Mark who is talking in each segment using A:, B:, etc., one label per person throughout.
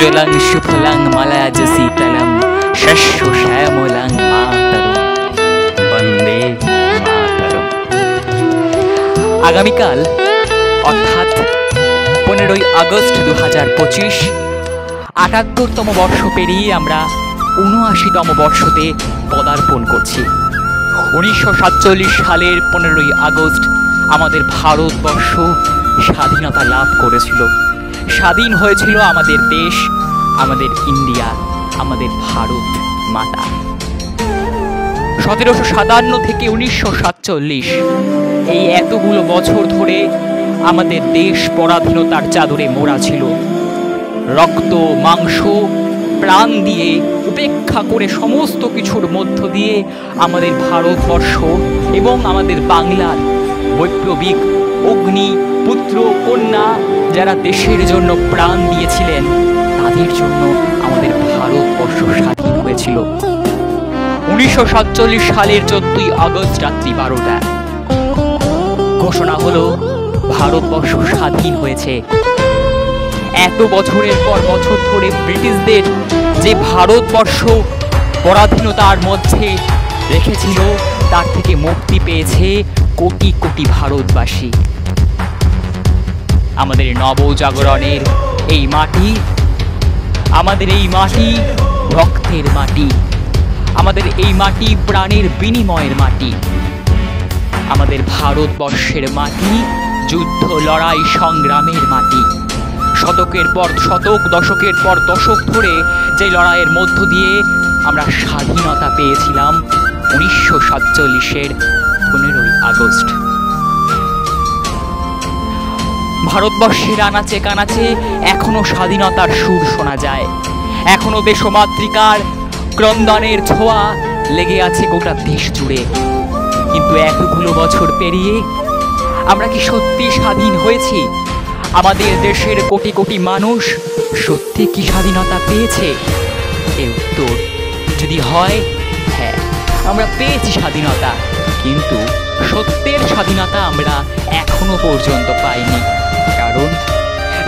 A: উজ্জ্বলং সুফলং মালাজ শীতলং শস্য শ্যামলং মাতরম বন্দে মাতরম। আগামীকাল অর্থাৎ 15ই আগস্ট 2025 78তম বর্ষ পেরিয়ে আমরা 79তম বর্ষতে পদার্পণ করছি। 1947 সালের 15ই আগস্ট আমাদের ভারতবর্ষ স্বাধীনতা লাভ করেছিল। স্বাধীন হয়েছিল আমাদের দেশ, আমাদের ইন্ডিয়া, আমাদের ভারত মাতা। 1757 থেকে 1947 এই এতগুলো বছর ধরে আমাদের দেশ পরাধীনতার চাদরে মোড়া ছিল। রক্ত মাংস প্রাণ দিয়ে উপেক্ষা করে সমস্ত কিছুর মধ্য দিয়ে আমাদের ভারতবর্ষ এবং আমাদের বাংলার বৈপ্লবিক অগ্নি পুত্র কন্যা যারা দেশের জন্য প্রাণ দিয়েছিলেন তাদের জন্য আমাদের ভারতবর্ষ স্বাধীন হয়েছিল। 1947 সালের 14ই আগস্ট রাত্রি 12টা ঘোষণা হলো ভারতবর্ষ স্বাধীন হয়েছে। এত বছরের পর বছর ধরে ব্রিটিশদের যে ভারতবর্ষ পরাধীনতার মধ্যে রেখেছিল তার থেকে মুক্তি পেয়েছে কোটি কোটি ভারতবাসী। আমাদের নবজাগরণের এই মাটি, আমাদের এই মাটি রক্তের মাটি, আমাদের এই মাটি প্রাণের বিনিময়ের মাটি। আমাদের ভারতবর্ষের মাটি যুদ্ধ লড়াই সংগ্রামের মাটি। শতকের পর শতক দশকের পর দশক ধরে যে লড়াইয়ের মধ্য দিয়ে আমরা স্বাধীনতা পেয়েছিলাম 1947-এর 15ই আগস্ট। ভারতবর্ষের আনাচে কানাচে এখনো স্বাধীনতার সুর শোনা যায়, এখনো দেশমাতৃকার ক্রন্দনের ছোঁয়া লেগে আছে গোটা দেশ জুড়ে। কিন্তু এতগুলো বছর পেরিয়ে আমরা কি সত্যি স্বাধীন হয়েছি? আমাদের দেশের কোটি কোটি মানুষ সত্যি কি স্বাধীনতা পেয়েছে? এর উত্তর যদি হয় হ্যাঁ, আমরা পেয়েছি স্বাধীনতা, কিন্তু সত্যের স্বাধীনতা আমরা এখনো পর্যন্ত পাইনি। কারণ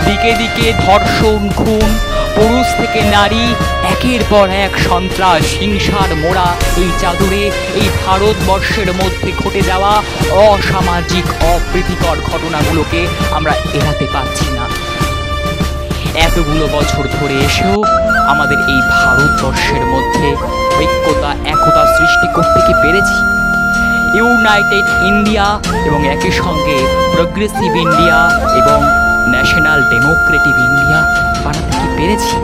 A: দিকে দিকে ধর্ষণ, খুন, পুরুষ থেকে নারী, একের পর এক সন্ত্রাস হিংসার মোড়া এই চাদরে এই ভারতবর্ষের মধ্যে ঘটে যাওয়া অসামাজিক অপ্রীতিকর ঘটনাগুলোকে আমরা এড়াতে পারছি না। এতগুলো বছর ধরে এসেও আমাদের এই ভারতবর্ষের মধ্যে ঐক্যতা একতা সৃষ্টি করতে কি পেরেছি? ইউনাইটেড ইন্ডিয়া এবং একই সঙ্গে প্রোগ্রেসিভ ইন্ডিয়া এবং ন্যাশনাল ডেমোক্রেটিক ইন্ডিয়া বানাতে কি পেরেছি?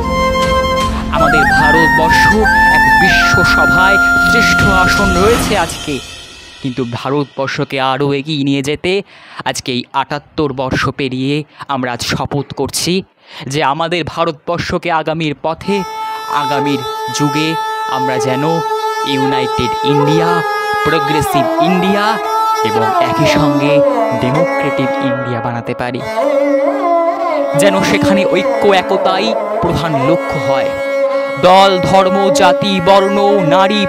A: আমাদের ভারতবর্ষ এক বিশ্বসভায় শ্রেষ্ঠ আসন রয়েছে আজকে, কিন্তু ভারতবর্ষকে আরও এগিয়ে নিয়ে যেতে আজকে এই 78 বর্ষ পেরিয়ে আমরা আজ শপথ করছি যে আমাদের ভারতবর্ষকে আগামীর পথে আগামীর যুগে আমরা যেন ইউনাইটেড ইন্ডিয়া, প্রোগ্রেসিভ ইন্ডিয়া এবং একই সঙ্গে ডেমোক্রেটিক ইন্ডিয়া বানাতে পারি, যেন সেখানে ঐক্য একতাই প্রধান লক্ষ্য হয়। দল ধর্ম জাতি বর্ণ নারী